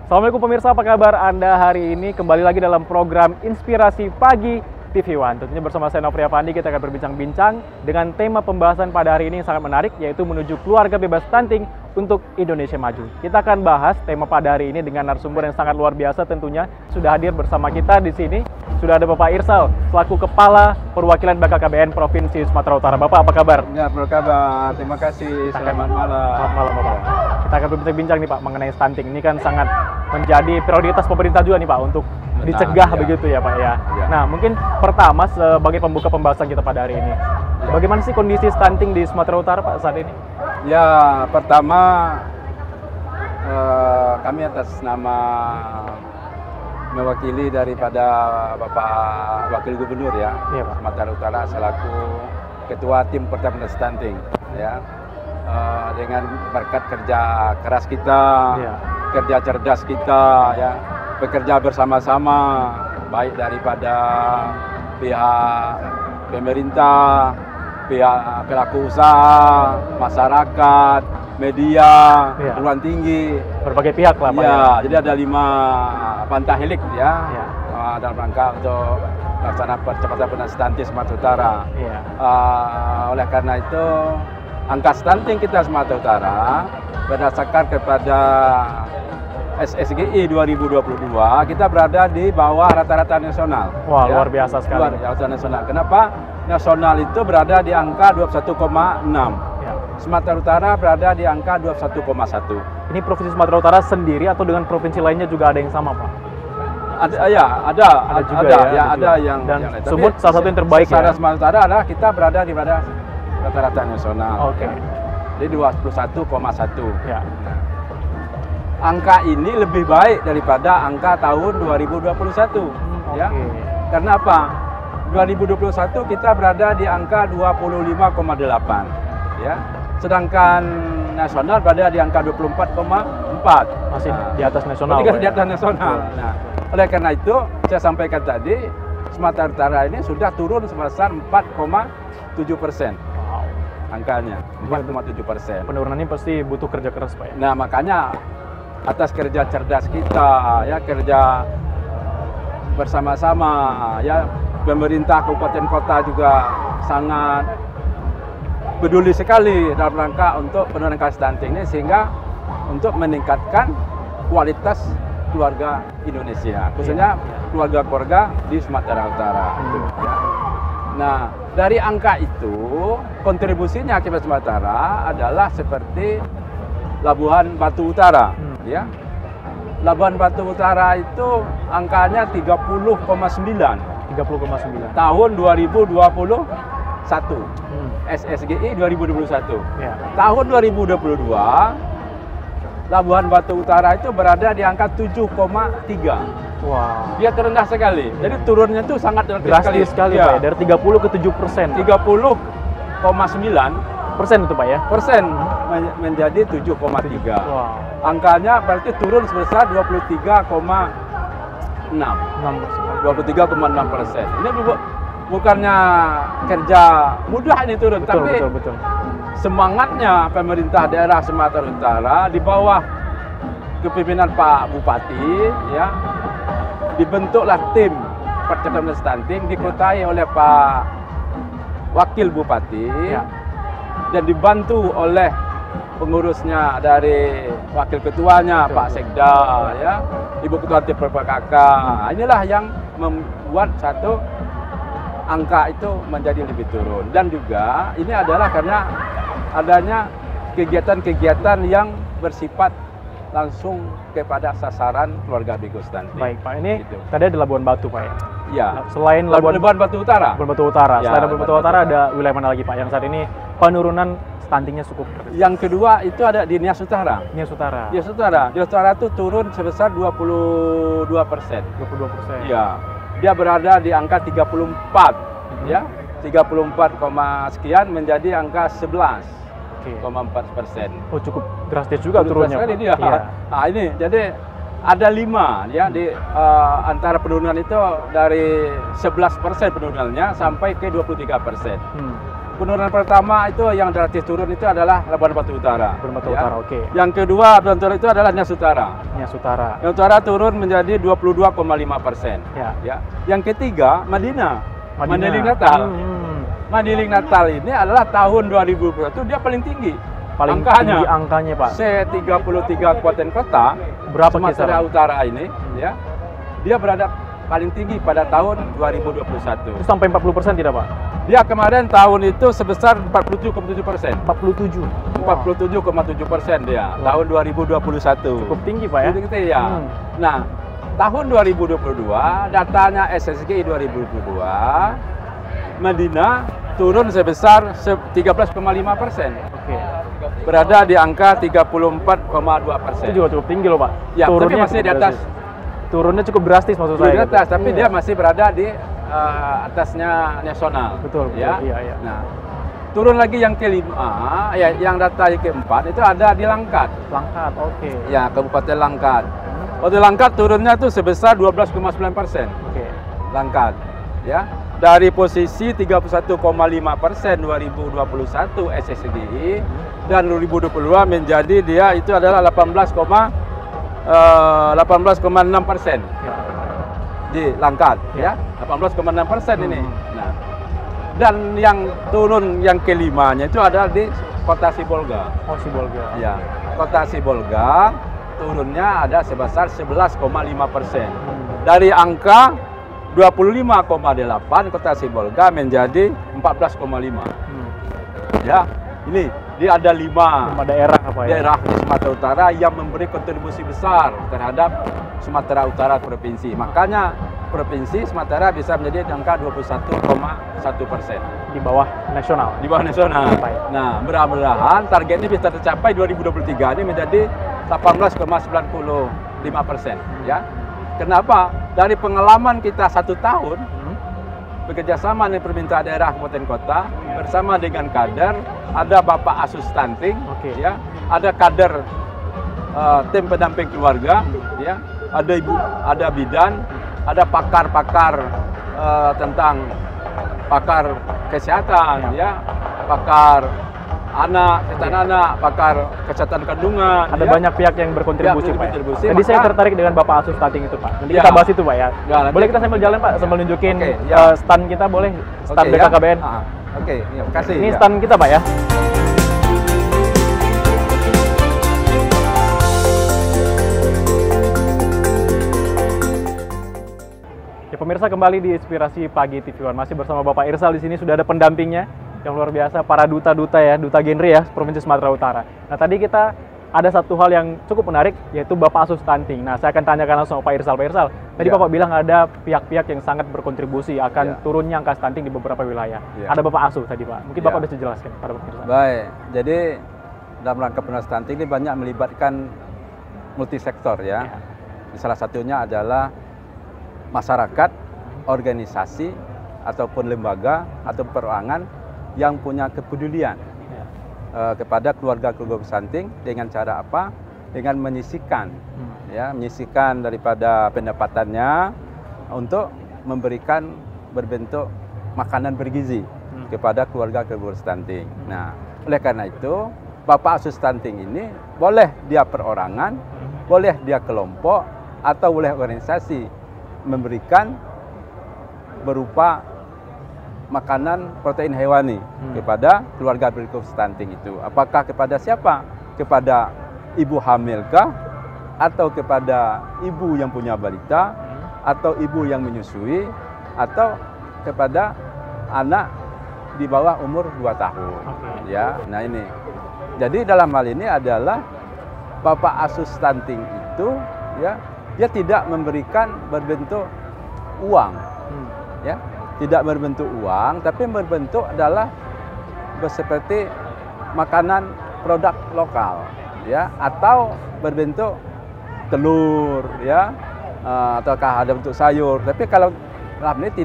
Assalamualaikum pemirsa, apa kabar Anda hari ini? Kembali lagi dalam program Inspirasi Pagi TV One. Tentunya bersama saya Nofri Afandi, kita akan berbincang-bincang dengan tema pembahasan pada hari ini yang sangat menarik, yaitu menuju keluarga bebas stunting untuk Indonesia Maju. Kita akan bahas tema pada hari ini dengan narasumber yang sangat luar biasa tentunya. Sudah hadir bersama kita di sini, sudah ada Bapak Irsal, selaku Kepala Perwakilan BKKBN Provinsi Sumatera Utara. Bapak, apa kabar? Ya, berkabar. Terima kasih. Selamat malam. Selamat malam, Bapak. Kita akan berbincang-bincang nih Pak mengenai stunting. Ini kan sangat menjadi prioritas pemerintah juga nih Pak untuk dicegah begitu ya Pak ya. Nah, mungkin pertama sebagai pembuka pembahasan kita pada hari ini, bagaimana sih kondisi stunting di Sumatera Utara Pak saat ini? Ya, pertama kami atas nama mewakili daripada Bapak Wakil Gubernur ya, Sumatera Utara selaku Ketua Tim Pertahanan Stunting ya. Dengan berkat kerja keras kita, kerja cerdas kita ya, bekerja bersama-sama baik daripada pihak pemerintah, pihak pelaku usaha, masyarakat, media, perguruan tinggi, berbagai pihak lah Pak. Ya, jadi ada 5 pentahelik ya, dalam rangka untuk melaksanakan percepatan stunting Sumatera Utara. Oleh karena itu angka stunting kita Sumatera Utara berdasarkan kepada SSGI 2022 kita berada di bawah rata-rata nasional. Wah, ya, luar biasa sekali. Luar biasa nasional. Kenapa? Nasional itu berada di angka 21,6. Sumatera Utara berada di angka 21,1. Ini Provinsi Sumatera Utara sendiri atau dengan provinsi lainnya juga ada yang sama Pak? Ada yang Sumut salah satu yang terbaik secara ya. Sumatera Utara adalah kita berada di pada rata-rata nasional. Oke. Jadi 21,1. Ya. Angka ini lebih baik daripada angka tahun 2021. Ya. Karena apa? 2021 kita berada di angka 25,8. Ya. Sedangkan nasional berada di angka 24,4. Masih di atas nasional. Di atas nasional. Nah, oleh karena itu saya sampaikan tadi Sumatera Utara ini sudah turun sebesar 4,7%. Angkanya 4,7%. Penurunan ini pasti butuh kerja keras Pak ya. Nah, makanya atas kerja cerdas kita ya, kerja bersama-sama ya, pemerintah kabupaten kota juga sangat peduli sekali dalam rangka untuk penurunan angka stunting ini, sehingga untuk meningkatkan kualitas keluarga Indonesia, khususnya keluarga-keluarga di Sumatera Utara. Nah, dari angka itu kontribusinya kepada Sumatera adalah seperti Labuhan Batu Utara, ya. Labuhan Batu Utara itu angkanya 30,9. 30,9. Tahun 2021. SSGI 2021. Ya. Tahun 2022 Labuhan Batu Utara itu berada di angka 7,3. Wah. Dia terendah sekali. Jadi turunnya itu sangat drastis sekali Pak ya. Dari 30 ke 7%. 30,9% itu Pak ya. Persen menjadi 7,3. Wow. Angkanya berarti turun sebesar 23,6. 23,6%. Ini bukannya kerja mudah ini turun, tapi betul. Semangatnya pemerintah daerah Sumatera Utara di bawah kepemimpinan Pak Bupati ya, dibentuklah tim percepatan stunting dikuasai oleh Pak Wakil Bupati dan dibantu oleh pengurusnya dari wakil ketuanya Pak Sekda ya, Ibu Ketua Tim PPKK. Inilah yang membuat satu angka itu menjadi lebih turun, dan juga ini adalah karena adanya kegiatan-kegiatan yang bersifat langsung kepada sasaran keluarga bebas stunting. Baik Pak, ini tadi ada Labuan Batu Pak ya? Ya. Selain Labuan Batu Utara. Labuan Batu Utara. Ya, Selain Labuan Batu Utara ada wilayah mana lagi Pak yang saat ini penurunan stuntingnya cukup? Yang kedua itu ada di Nias Utara. Nias Utara. Nias Utara. Nias Utara itu turun sebesar 22%. 22%. Ya. Dia berada di angka 34. Ya. 34, sekian menjadi angka 11,4%. Oh, cukup drastis juga turunnya. Dia. Iya. Nah, ini jadi ada 5 ya di antara penurunan itu dari 11% penurunannya sampai ke 23%. Penurunan pertama itu yang drastis turun itu adalah Labuan Batu Utara. Labuan Batu Utara, oke. Yang kedua Labuan itu adalah Nias Utara. Nias Utara. Nias Utara turun menjadi 22,5%. Ya. Yang ketiga Madinah. Mandailing Natal. Mandailing Natal ini adalah tahun 2021 dia paling tinggi. Paling tinggi angkanya, Pak. C33 kabupaten kota berapa Sumatera Utara ini ya. Dia berada paling tinggi pada tahun 2021. Itu sampai 40% tidak, Pak? Dia kemarin tahun itu sebesar 47,7%. 47. 47,7% dia tahun 2021. Cukup tinggi, Pak ya? Cukup tinggi ya. Nah, tahun 2022 datanya SSGI 2022 Madinah turun sebesar 13,5%. Oke. Berada di angka 34,2%. Itu juga cukup tinggi loh, Pak. Ya, turunnya masih di atas. Turunnya cukup drastis maksud saya. Di atas, tapi dia masih berada di atasnya nasional. Betul, ya. Iya. Nah, turun lagi yang kelima, ya, yang data yang keempat itu ada di Langkat. Langkat, oke. Ya, Kabupaten Langkat. Kabupaten Langkat turunnya itu sebesar 12,9%. Oke. Langkat, ya. Dari posisi 31,5% 2021 SSGI dan 2022 menjadi dia itu adalah 18,6% di Langkat, ya 18,6% ini. Nah, dan yang turun yang kelimanya itu adalah di Kota Sibolga. Oh, Sibolga. Ya, Kota Sibolga turunnya ada sebesar 11,5%. Dari angka 25,8 Kota Sibolga menjadi 14,5. Ya, ini dia ada 5 daerah apa ya? Daerah di Sumatera Utara yang memberi kontribusi besar terhadap Sumatera Utara provinsi. Makanya provinsi Sumatera bisa menjadi angka 21,1%. Di bawah nasional. Di bawah nasional. Nah, mudah-mudahan target ini bisa tercapai 2023 ini menjadi 18,95%. Ya. Kenapa? Dari pengalaman kita 1 tahun bekerjasama dengan pemerintah daerah kabupaten kota bersama dengan kader, ada Bapak Asus Stunting, ya, ada kader tim pendamping keluarga, ya, ada ibu, ada bidan, ada pakar-pakar tentang pakar kesehatan, ya, pakar anak, kesehatan anak, pakar kesehatan kandungan. Ada ya. Banyak pihak yang berkontribusi, Pak. Jadi saya tertarik dengan Bapak Asus Stunting itu, Pak. Nanti kita bahas itu, Pak ya. Boleh kita sambil jalan, Pak, sambil nunjukin stand kita, boleh? Stand BKKBN. Oke, terima kasih. Ini stand kita, Pak ya. Ya, pemirsa, kembali di Inspirasi Pagi TV One. Masih bersama Bapak Irsal di sini, sudah ada pendampingnya yang luar biasa, para duta-duta ya, duta genre ya, Provinsi Sumatera Utara. Nah, tadi kita ada satu hal yang cukup menarik, yaitu Bapak Asus Stunting. Nah, saya akan tanyakan langsung Pak Irsal. Pak Irsal, tadi Bapak bilang ada pihak-pihak yang sangat berkontribusi akan turunnya angka stunting di beberapa wilayah. Ada Bapak Asus tadi, Pak. Mungkin Bapak bisa jelaskan pada pemirsa. Baik, jadi dalam rangka penurunan stunting ini banyak melibatkan multisektor ya. Salah satunya adalah masyarakat, organisasi, ataupun lembaga, atau perorangan yang punya kepedulian kepada keluarga-keluarga stunting dengan cara apa? Dengan menyisihkan, ya, menyisihkan daripada pendapatannya untuk memberikan berbentuk makanan bergizi kepada keluarga-keluarga stunting. Nah, oleh karena itu, Bapak Asus Stunting ini boleh dia perorangan, boleh dia kelompok, atau boleh organisasi memberikan berupa makanan protein hewani kepada keluarga berkebutuhan stunting itu. Apakah kepada siapa? Kepada ibu hamilkah? Atau kepada ibu yang punya balita? Atau ibu yang menyusui? Atau kepada anak di bawah umur 2 tahun? Ya, nah ini. Jadi dalam hal ini adalah Bapak Asus Stunting itu, ya, dia tidak memberikan berbentuk uang, ya. Tidak berbentuk uang, tapi berbentuk adalah seperti makanan produk lokal, ya, atau berbentuk telur, ya, ataukah ada bentuk sayur. Tapi kalau dalam ini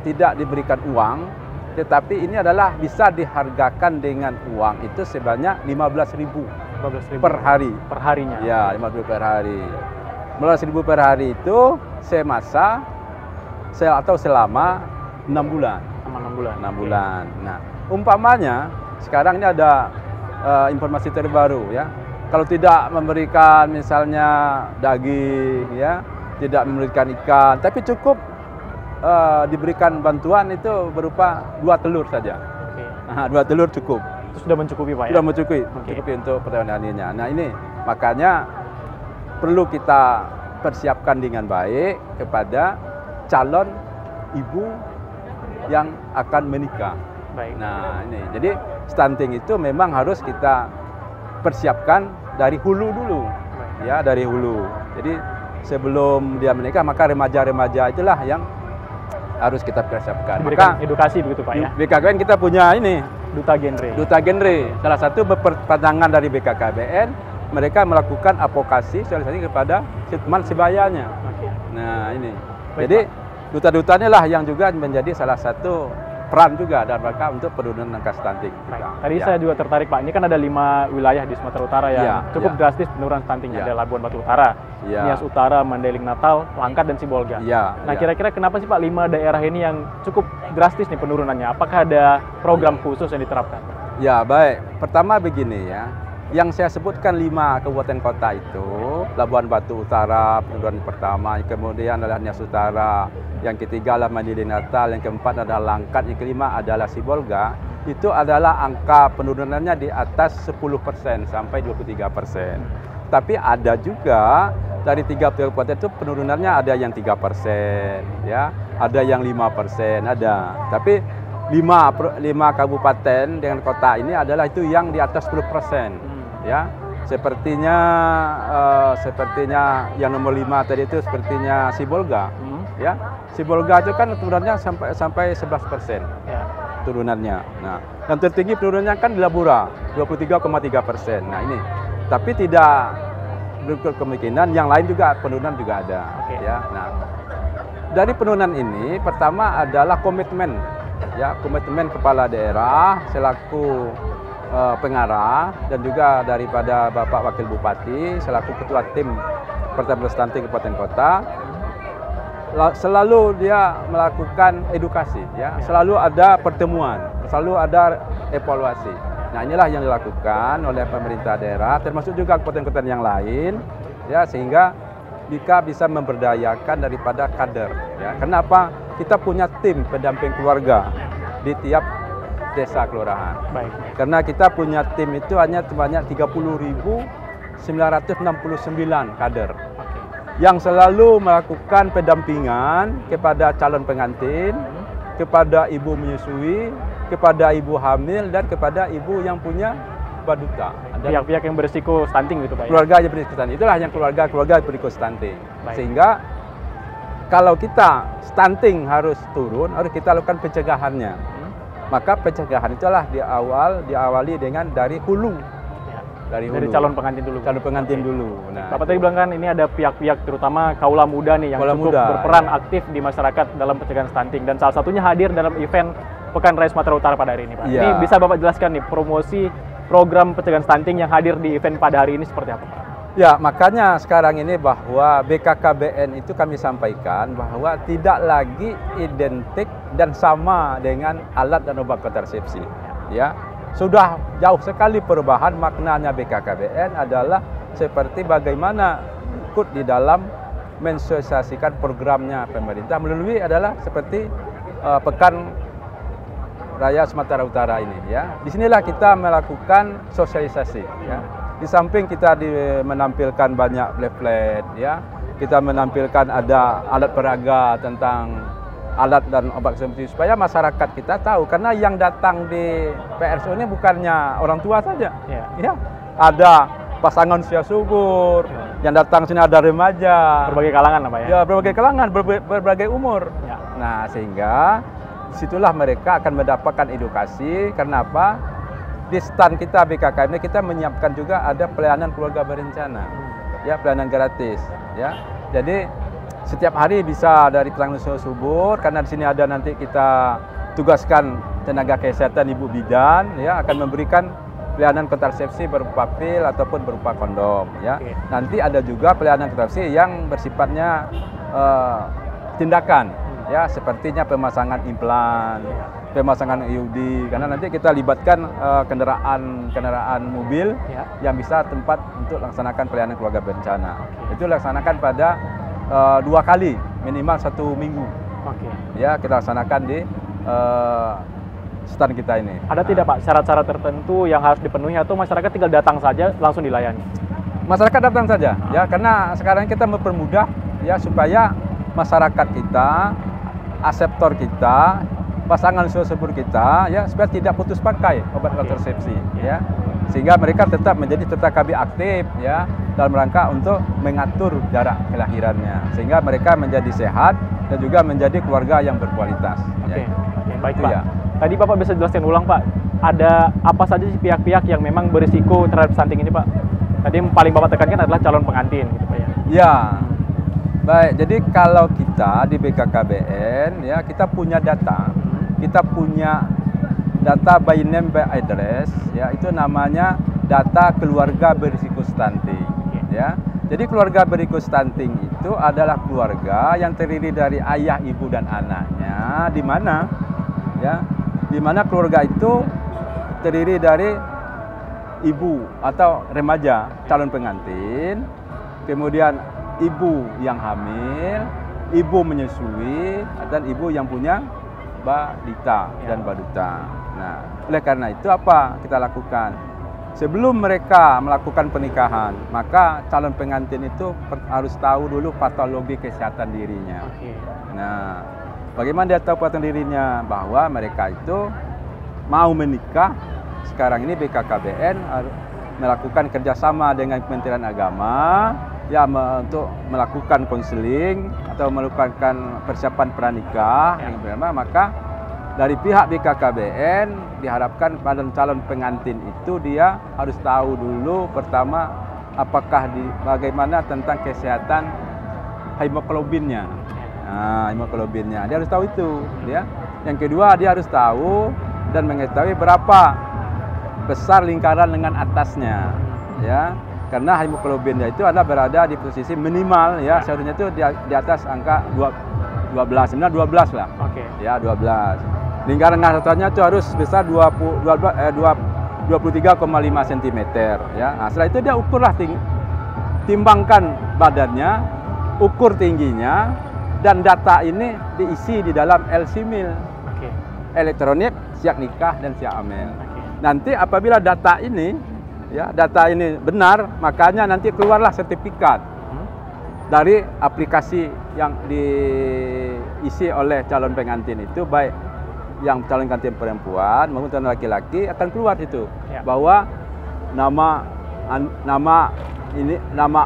tidak diberikan uang, tetapi ini adalah bisa dihargakan dengan uang itu sebanyak 15.000 per hari. Per harinya. Ya, 15.000 per hari. 15.000 per hari itu semasa atau selama 6 bulan. Sama 6 bulan. 6 bulan. Nah, umpamanya sekarang ini ada informasi terbaru ya. Kalau tidak memberikan misalnya daging ya, tidak memberikan ikan, tapi cukup diberikan bantuan itu berupa 2 telur saja. Oke. Nah, 2 telur cukup. Itu sudah mencukupi Pak ya? Sudah mencukupi untuk pertaniannya. Nah, ini makanya perlu kita persiapkan dengan baik kepada calon ibu yang akan menikah. Baik. Nah, ini. Jadi stunting itu memang harus kita persiapkan dari hulu dulu. Baik. Ya, dari hulu. Jadi sebelum dia menikah maka remaja-remaja itulah yang harus kita persiapkan. Diberikan Maka edukasi begitu Pak ya? BKKBN kita punya ini Duta Genre. Duta Genre. Salah satu pandangan dari BKKBN, mereka melakukan advokasi sosialisasi kepada teman sebayanya. Oke. Nah, ini. Baik, Jadi duta-dutanya lah yang juga menjadi salah satu peran juga dalam rangka untuk penurunan angka stunting. Baik. kita. Tadi Ya. saya juga tertarik Pak, ini kan ada 5 wilayah di Sumatera Utara yang Ya, cukup ya. drastis penurunan stunting. Ya. Ada Labuan Batu Utara, Ya. Nias Utara, Mandailing Natal, Langkat, dan Sibolga. Ya, Nah, ya. kira-kira kenapa sih Pak 5 daerah ini yang cukup drastis nih penurunannya? Apakah ada program khusus yang diterapkan? Ya, baik. Pertama begini ya. Yang saya sebutkan 5 kabupaten kota itu, Labuan Batu Utara penurunan pertama, kemudian adalah Nias Utara, yang ketiga adalah Mandailing Natal, yang keempat adalah Langkat, yang kelima adalah Sibolga. Itu adalah angka penurunannya di atas 10% sampai 23%. Tapi ada juga dari 3 kabupaten itu penurunannya ada yang 3%, ya, ada yang 5%, ada. Tapi 5 kabupaten dengan kota ini adalah itu yang di atas 10%. Ya, sepertinya yang nomor 5 tadi itu sepertinya Sibolga. Ya, Sibolga itu kan turunannya sampai 11% Ya. turunannya. Nah, yang tertinggi penurunannya kan di Labura 23,3%. Nah, ini. Tapi tidak berkemungkinan yang lain juga penurunan juga ada. Oke. Ya. Nah, dari penurunan ini pertama adalah komitmen, ya, komitmen kepala daerah selaku pengarah dan juga daripada Bapak Wakil Bupati selaku ketua tim Pertanian Stunting Kabupaten Kota. Selalu dia melakukan edukasi, ya. Selalu ada pertemuan, selalu ada evaluasi. Nah, inilah yang dilakukan oleh pemerintah daerah, termasuk juga kabupaten-kabupaten yang lain, ya, sehingga bisa memberdayakan daripada kader. Ya. Kenapa? Kita punya tim pendamping keluarga di tiap desa kelurahan. Baik. Karena kita punya tim itu hanya sebanyak 30.969 kader yang selalu melakukan pendampingan kepada calon pengantin, kepada ibu menyusui, kepada ibu hamil, dan kepada ibu yang punya baduta. Pihak-pihak yang berisiko stunting gitu Pak ya? Keluarga yang berisiko stunting. Itulah yang keluarga berisiko stunting. Baik. Sehingga kalau kita stunting harus turun, harus kita lakukan pencegahannya. Maka pencegahan itulah diawali dengan dari hulu. Ya. Dari Dari hulu. calon pengantin dulu. Calon pengantin dulu. Nah, Bapak tadi bilang kan ini ada pihak-pihak terutama kaula muda nih yang Kaula cukup muda, berperan ya. aktif di masyarakat dalam pencegahan stunting, dan salah satunya hadir dalam event Pekan Raya Sumatera Utara pada hari ini Pak. Iya. Ini bisa Bapak jelaskan nih promosi program pencegahan stunting yang hadir di event pada hari ini seperti apa Pak? ya, makanya sekarang ini bahwa BKKBN itu kami sampaikan bahwa tidak lagi identik dan sama dengan alat dan obat kontrasepsi. Ya, sudah jauh sekali perubahan. Maknanya BKKBN adalah seperti bagaimana ikut di dalam mensosialisasikan programnya pemerintah melalui adalah seperti Pekan Raya Sumatera Utara ini, ya. Disinilah kita melakukan sosialisasi, ya. Di samping kita menampilkan banyak pamflet, ya. Kita menampilkan ada alat peraga tentang alat dan obat kontrasepsi supaya masyarakat kita tahu, karena yang datang di PRSO ini bukannya orang tua saja, ya. Ada pasangan usia subur, yang datang sini ada remaja, Berbagai kalangan Pak ya? ya, berbagai kalangan, berbagai umur. Ya. Nah, sehingga disitulah mereka akan mendapatkan edukasi. Kenapa? Di stand kita BKK ini kita menyiapkan juga ada pelayanan keluarga berencana, ya, pelayanan gratis, ya. Jadi setiap hari bisa dari pasangan usia subur, karena di sini ada nanti kita tugaskan tenaga kesehatan ibu bidan, ya, akan memberikan pelayanan kontrasepsi berupa pil ataupun berupa kondom, ya. Oke. Nanti ada juga pelayanan kontrasepsi yang bersifatnya tindakan, ya sepertinya pemasangan implan, pemasangan IUD, karena nanti kita libatkan kendaraan mobil yang bisa tempat untuk laksanakan pelayanan keluarga berencana. Itu laksanakan pada 2 kali minimal 1 minggu. Ya, kita laksanakan di stand kita ini. Ada tidak Pak syarat-syarat tertentu yang harus dipenuhi atau masyarakat tinggal datang saja langsung dilayani? Masyarakat datang saja, ya, karena sekarang kita mempermudah ya supaya masyarakat kita, aseptor kita, pasangan seumur kita, ya supaya tidak putus pakai obat kontrasepsi, ya, sehingga mereka tetap menjadi peserta KB aktif, ya, dalam rangka untuk mengatur jarak kelahirannya, sehingga mereka menjadi sehat dan juga menjadi keluarga yang berkualitas. Baik Pak. Ya. Tadi Bapak bisa jelaskan ulang Pak, ada apa saja sih pihak-pihak yang memang berisiko terhadap stunting ini Pak? Tadi yang paling Bapak tekankan adalah calon pengantin, gitu Pak ya? Ya. Baik, jadi kalau kita di BKKBN, ya kita punya data, by name by address, ya itu namanya data keluarga berisiko stunting, ya. Jadi keluarga berisiko stunting itu adalah keluarga yang terdiri dari ayah, ibu dan anaknya, di mana, ya, di mana keluarga itu terdiri dari ibu atau remaja calon pengantin, kemudian ibu yang hamil, ibu menyusui, dan ibu yang punya balita dan baduta. Nah, oleh karena itu apa kita lakukan? Sebelum mereka melakukan pernikahan, maka calon pengantin itu harus tahu dulu patologi kesehatan dirinya. Nah, bagaimana dia tahu patologi dirinya? Bahwa mereka itu mau menikah. Sekarang ini BKKBN melakukan kerjasama dengan Kementerian Agama, ya, untuk melakukan konseling atau melakukan persiapan pranikah, maka dari pihak BKKBN diharapkan pada calon pengantin itu dia harus tahu dulu pertama apakah bagaimana tentang kesehatan hemoglobinnya. Nah, hemoglobinnya dia harus tahu itu, ya. Yang kedua dia harus tahu dan mengetahui berapa besar lingkaran lengan atasnya, ya. Karena hemoglobinnya itu adalah berada di posisi minimal, ya, seharusnya itu di atas angka 12, sebenarnya 12 lah. Ya, 12. Lingkaran lengan atasnya itu harus besar 23,5 cm, ya. Nah, setelah itu dia ukurlah timbangkan badannya, ukur tingginya, dan data ini diisi di dalam LCMIL, elektronik siap nikah dan siap hamil. Nanti apabila data ini benar, makanya nanti keluarlah sertifikat dari aplikasi yang diisi oleh calon pengantin itu, baik yang calon pengantin perempuan maupun calon laki-laki, akan keluar itu bahwa nama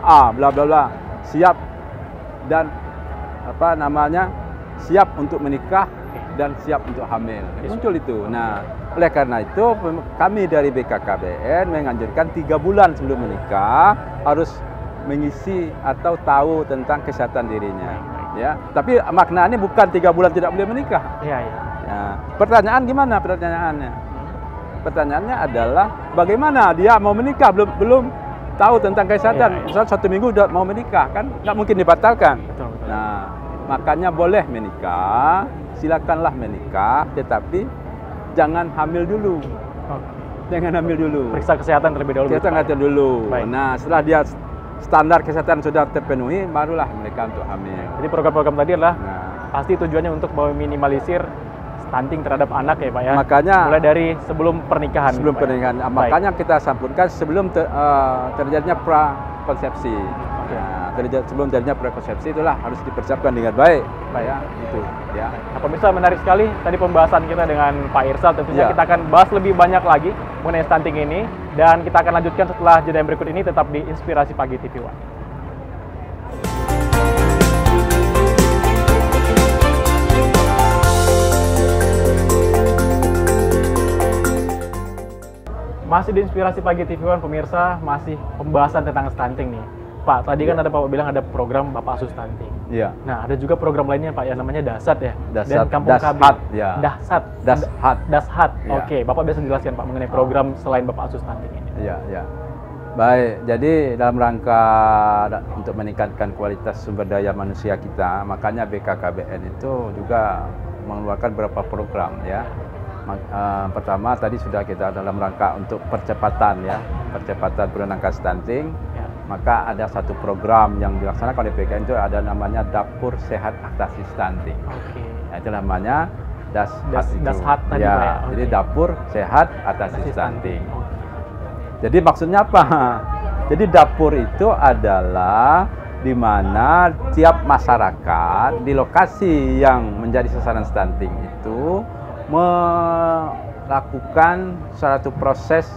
A bla bla bla siap dan siap untuk menikah dan siap untuk hamil. Muncul itu. Nah, oleh karena itu kami dari BKKBN menganjurkan 3 bulan sebelum menikah harus mengisi atau tahu tentang kesehatan dirinya, ya. Tapi maknanya bukan 3 bulan tidak boleh menikah. Ya. Pertanyaan gimana pertanyaannya? Pertanyaannya adalah bagaimana dia mau menikah belum tahu tentang kesehatan. Misal 1 minggu udah mau menikah, kan nggak mungkin dibatalkan. Nah, makanya boleh menikah, silakanlah menikah, tetapi jangan hamil dulu. Jangan hamil dulu. Periksa kesehatan terlebih dahulu. Kesehatan dulu. Nah, setelah dia standar kesehatan sudah terpenuhi, barulah mereka untuk hamil. Jadi program-program tadi adalah pasti tujuannya untuk meminimalisir stunting terhadap anak, ya Pak ya. Makanya mulai dari sebelum pernikahan. Sebelum pernikahan. Makanya kita sampaikan sebelum terjadinya prakonsepsi. Sebelum terjadinya prakonsepsi itulah harus dipersiapkan dengan baik, Pak ya. Itu, ya. Nah, pemirsa, menarik sekali tadi pembahasan kita dengan Pak Irsal. Tentunya kita akan bahas lebih banyak lagi mengenai stunting ini, dan kita akan lanjutkan setelah jeda yang berikut ini, tetap di Inspirasi Pagi TV One. Masih di Inspirasi Pagi TV One, pemirsa, masih pembahasan tentang stunting nih. Pak, tadi kan ada Bapak bilang ada program Bapak Asuh Stunting. Iya. Nah, ada juga program lainnya Pak, yang namanya DASHAT ya. Dan Kampung KB. DASHAT. Ya. Oke, Bapak bisa jelaskan Pak mengenai program selain Bapak Asuh Stunting ini. Iya. Baik, jadi dalam rangka untuk meningkatkan kualitas sumber daya manusia kita, makanya BKKBN itu juga mengeluarkan beberapa program ya. Pertama tadi sudah kita dalam rangka untuk percepatan ya, percepatan penangkan stunting. Ya. Maka ada satu program yang dilaksanakan oleh BKKBN itu ada namanya Dapur Sehat Atasi Stunting. Oke. Nah, itu namanya Dashat tadi ya, Pak ya. jadi Oke. Dapur Sehat Atasi Stunting. Oke. Jadi maksudnya apa? Jadi dapur itu adalah di mana tiap masyarakat di lokasi yang menjadi sasaran stunting itu melakukan suatu proses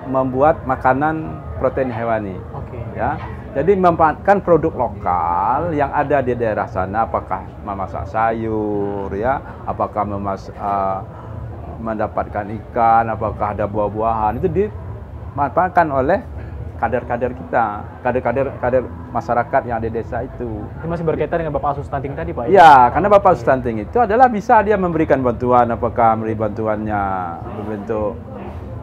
membuat makanan protein hewani. Oke. Ya. Jadi memanfaatkan produk lokal yang ada di daerah sana, apakah memasak sayur ya, apakah mendapatkan ikan, apakah ada buah-buahan, itu dimanfaatkan oleh kader-kader kita, kader masyarakat yang ada di desa itu. Ini masih berkaitan dengan Bapak Asus Stunting tadi Pak ya? Ya, karena Bapak Asus Stunting itu adalah bisa dia memberikan bantuan, apakah memberi bantuannya berbentuk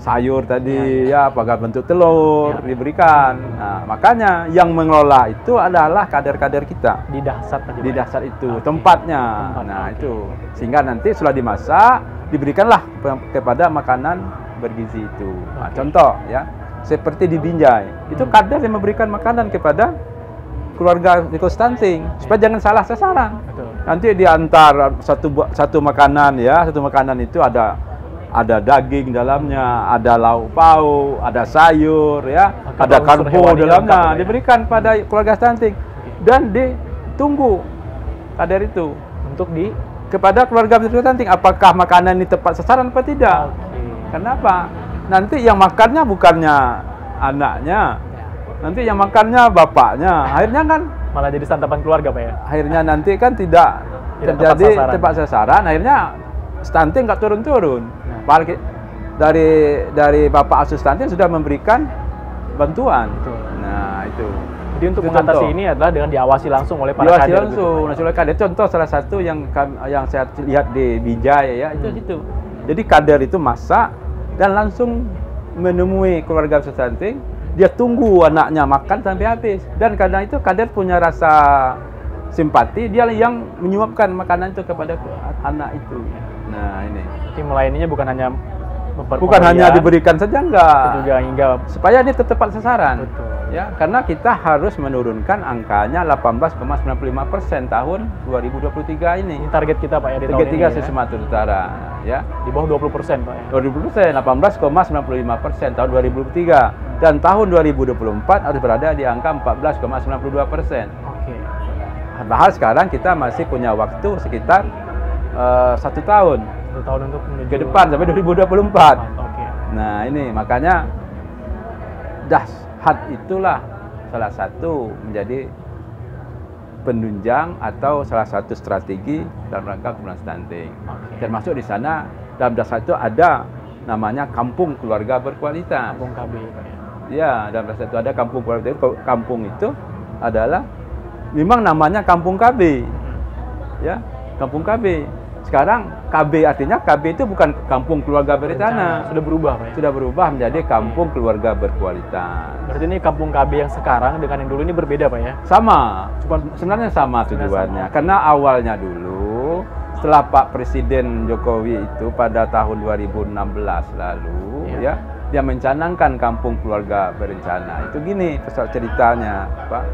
sayur tadi, ya, apakah bentuk telur diberikan. Nah, makanya yang mengelola itu adalah kader-kader kita. Di Dashat tadi. Di Pak ya? dasar itu Oke. tempatnya. Tempat, Nah, oke. itu sehingga nanti setelah dimasak diberikanlah kepada makanan bergizi itu. Nah, Oke. contoh ya, seperti di Binjai. Itu kader yang memberikan makanan kepada keluarga risiko stunting supaya jangan salah sasaran. Betul. Nanti diantar satu makanan ya, satu makanan itu ada daging dalamnya, ada lauk pauk, ada sayur ya, Oke, ada unsur karbo hewani dalamnya, lengkap ya. diberikan pada keluarga stunting dan ditunggu kader itu Untuk di kepada keluarga risiko stunting apakah makanan ini tepat sasaran atau tidak. Oke. Kenapa? Nanti yang makannya bukannya anaknya, Ya. nanti yang makannya bapaknya. Akhirnya kan Malah jadi santapan keluarga Pak ya? akhirnya nanti kan tidak Tidak terjadi tepat sasaran. tepat sasaran. Akhirnya stunting nggak turun-turun. Nah. Padahal dari Bapak Asus Stunting sudah memberikan bantuan. Betul. Nah, itu. Jadi untuk Itu mengatasi contoh. ini adalah dengan diawasi langsung oleh para Diawasi kader. langsung. gitu, Pak ya? Nasional kader. Contoh salah satu yang saya lihat di Bijaya ya, itu Hmm. situ. Jadi kader itu masak dan langsung menemui keluarga Asus Stunting. Dia tunggu anaknya makan sampai habis. Dan karena itu kader punya rasa simpati, dia yang menyuapkan makanan itu kepada anak itu. Nah, ini. Jadi melayaninya bukan hanya Bukan hanya diberikan saja, enggak. juga hingga Supaya ini tepat sasaran. betul. Ya, karena kita harus menurunkan angkanya 18,95% tahun 2023 ini. Ini target kita Pak ya di tahun Tiga-tiga ini. Ya. Sumatera Utara, ya. Di bawah 20% Pak ya. 20%, 18,95% tahun 2023 dan tahun 2024 harus berada di angka 14,92%. Oke. Padahal sekarang kita masih punya waktu sekitar 1 tahun 1 tahun untuk menuju ke depan sampai 2024. Oke. Nah, ini makanya Dashat itulah salah satu menjadi penunjang atau salah satu strategi dalam rangka penurunan stunting. Oke. Termasuk di sana dalam Dashat itu ada namanya kampung keluarga berkualitas. Kampung KB Pak ya. Ya, dalam Dashat itu ada kampung keluarga. Kampung itu adalah memang namanya kampung KB. Ya, kampung KB. Sekarang KB artinya KB itu bukan kampung keluarga berencana. Sudah berubah Pak ya. Sudah berubah menjadi kampung keluarga berkualitas. Berarti ini kampung KB yang sekarang dengan yang dulu ini berbeda Pak ya. Sama, sebenarnya sama tujuannya. Karena awalnya dulu setelah Pak Presiden Jokowi itu pada tahun 2016 lalu ya, dia mencanangkan kampung keluarga berencana. Itu gini ceritanya, Pak.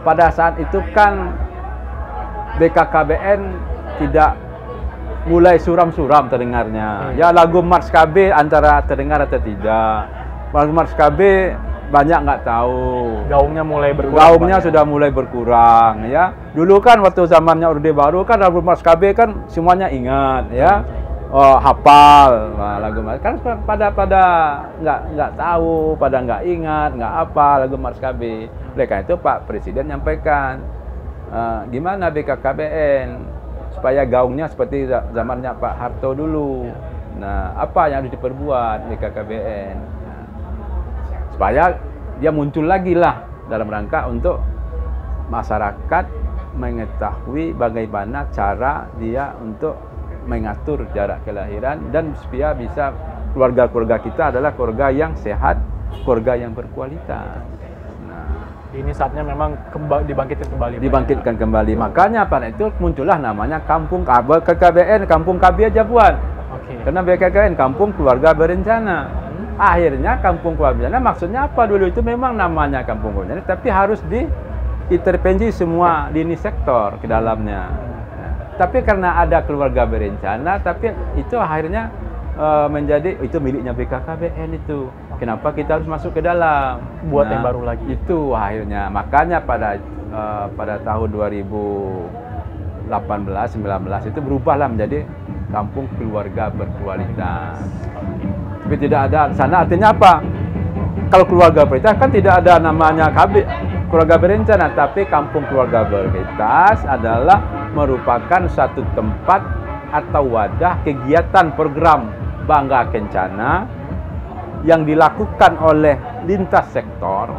Pada saat itu kan BKKBN tidak mulai suram-suram terdengarnya. Ya, lagu Mars KB antara terdengar atau tidak. Lagu Mars KB banyak nggak tahu. Gaungnya mulai berkurang. Gaungnya Pak, ya. sudah mulai berkurang ya. Dulu kan waktu zamannya Orde Baru kan lagu Mars KB kan semuanya ingat ya. Oh, hafal. Nah, lagu Mars kan pada nggak tahu, pada nggak ingat, nggak apa lagu Mars KB. Oleh karena itu Pak Presiden nyampaikan gimana BKKBN supaya gaungnya seperti zamannya Pak Harto dulu. Nah, apa yang harus diperbuat BKKBN? Nah, supaya dia muncul lagi lah dalam rangka untuk masyarakat mengetahui bagaimana cara dia untuk mengatur jarak kelahiran dan supaya bisa keluarga-keluarga kita adalah keluarga yang sehat keluarga yang berkualitas. Ini saatnya memang dibangkitkan kembali. Dibangkitkan kembali. Makanya pada itu muncullah namanya Kampung KKBN, Kampung KB Jabuan. Karena BKKBN Kampung Keluarga Berencana. Akhirnya Kampung Keluarga Berencana maksudnya apa dulu itu memang namanya Kampung Keluarga Berencana, tapi harus diintervensi semua lini sektor ke dalamnya. Tapi karena ada Keluarga Berencana, tapi itu akhirnya menjadi itu miliknya BKKBN itu. Kenapa kita harus masuk ke dalam? Buat yang baru lagi. Itu akhirnya. Makanya pada tahun 2018-19 itu berubahlah menjadi Kampung Keluarga Berkualitas. Tapi tidak ada sana artinya apa? Kalau keluarga berkualitas kan tidak ada namanya KB Keluarga Berencana, tapi Kampung Keluarga Berkualitas adalah merupakan satu tempat atau wadah kegiatan program Bangga Kencana yang dilakukan oleh lintas sektor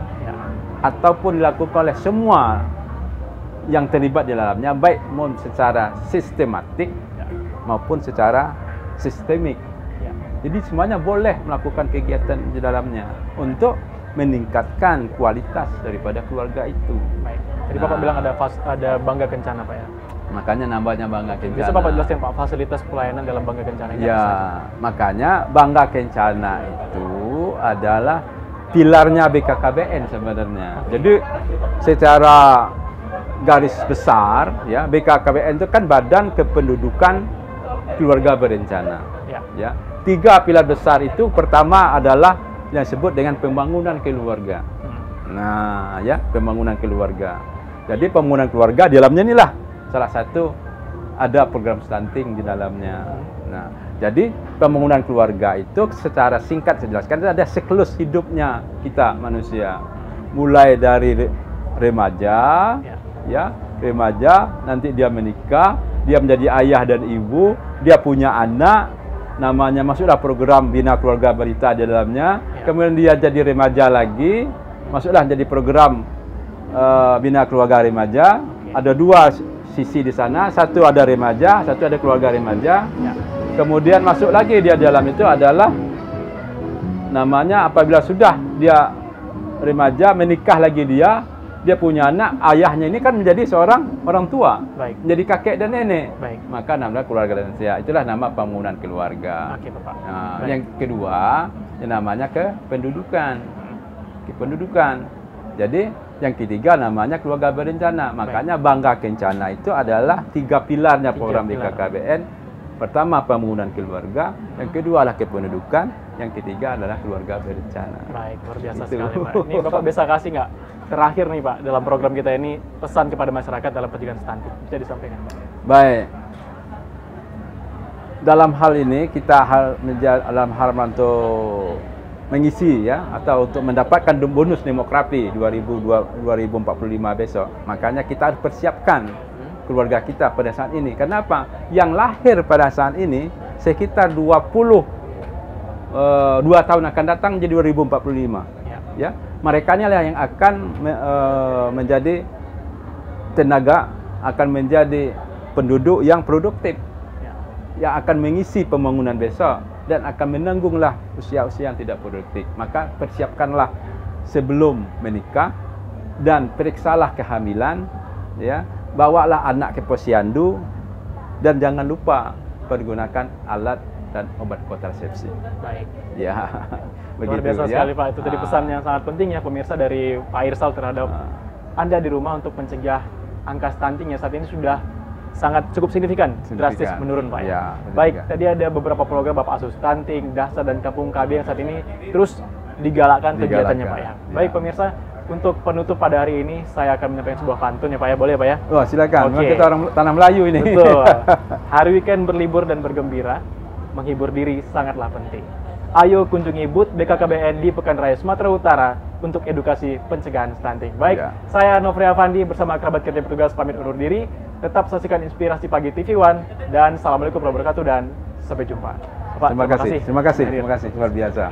ataupun dilakukan oleh semua yang terlibat di dalamnya, baik secara sistematik maupun secara sistemik. Jadi semuanya boleh melakukan kegiatan di dalamnya untuk meningkatkan kualitas daripada keluarga itu. Baik. Jadi Bapak bilang ada Bangga Kencana, Pak ya? Makanya nambahnya Bangga Kencana. Bisa Bapak jelaskan Pak fasilitas pelayanan dalam Bangga Kencana ini? Ya, makanya Bangga Kencana itu adalah pilarnya BKKBN sebenarnya. Jadi secara garis besar ya, BKKBN itu kan Badan Kependudukan Keluarga Berencana. Ya. 3 pilar besar itu, pertama adalah yang disebut dengan pembangunan keluarga. Nah, ya, pembangunan keluarga. Jadi pembangunan keluarga di dalamnya inilah salah satu ada program stunting di dalamnya. Nah, jadi pembangunan keluarga itu secara singkat saya jelaskan ada siklus hidupnya kita manusia. Mulai dari remaja, remaja, nanti dia menikah, dia menjadi ayah dan ibu, dia punya anak, namanya masuklah program Bina Keluarga Balita di dalamnya. Kemudian dia jadi remaja lagi, masuklah jadi program Bina Keluarga Remaja. Ada 2 sisi di sana, satu ada remaja, satu ada keluarga remaja. Kemudian masuk lagi dia dalam itu adalah namanya apabila sudah dia remaja, menikah lagi dia punya anak, ayahnya ini kan menjadi seorang orang tua, menjadi kakek dan nenek. Maka namanya keluarga dan saya. Itulah nama pembangunan keluarga. Nah, yang kedua, yang namanya kependudukan. Jadi yang ketiga namanya Keluarga Berencana. Makanya Bangga Kencana itu adalah 3 pilarnya program BKKBN. Pertama pembangunan keluarga, yang kedua adalah kependudukan, yang ketiga adalah Keluarga Berencana. Baik, luar biasa sekali Pak. Ini Bapak bisa kasih nggak terakhir nih Pak dalam program kita ini pesan kepada masyarakat dalam pencegahan stunting? Bisa disampaikan Pak? Baik. Dalam hal ini kita dalam hal untuk mengisi ya atau untuk mendapatkan bonus demografi 2045 besok. Makanya kita harus persiapkan keluarga kita pada saat ini. Kenapa? Yang lahir pada saat ini sekitar 2 tahun akan datang jadi 2045. Ya, mereka inilah yang akan menjadi tenaga, akan menjadi penduduk yang produktif, yang akan mengisi pembangunan besok dan akan menanggunglah usia-usia yang tidak produktif. Maka persiapkanlah sebelum menikah dan periksalah kehamilan, ya, bawalah anak ke posyandu dan jangan lupa pergunakan alat dan obat kontrasepsi. Baik. Ya. Luar biasa sekali Pak. Itu tadi pesan yang sangat penting ya pemirsa dari Pak Irsal terhadap Anda di rumah untuk mencegah angka stunting yang saat ini sudah sangat cukup signifikan, drastis menurun Pak ya. Baik, tadi ada beberapa program Bapak Asuh Stunting, Dahsa dan Kampung KB yang saat ini terus digalakkan kegiatannya Pak ya. Baik pemirsa, untuk penutup pada hari ini saya akan menyampaikan sebuah pantun ya Pak ya, boleh Pak ya? Wah silakan, kita orang tanah Melayu ini. Betul. Hari weekend berlibur dan bergembira, menghibur diri sangatlah penting. Ayo kunjungi booth BKKBN di Pekan Raya Sumatera Utara untuk edukasi pencegahan stunting. Baik, saya Nofri Afandi bersama kerabat kerja petugas pamit undur diri. Tetap saksikan Inspirasi Pagi TV One dan Assalamualaikum warahmatullahi wabarakatuh dan sampai jumpa. Terima kasih luar biasa.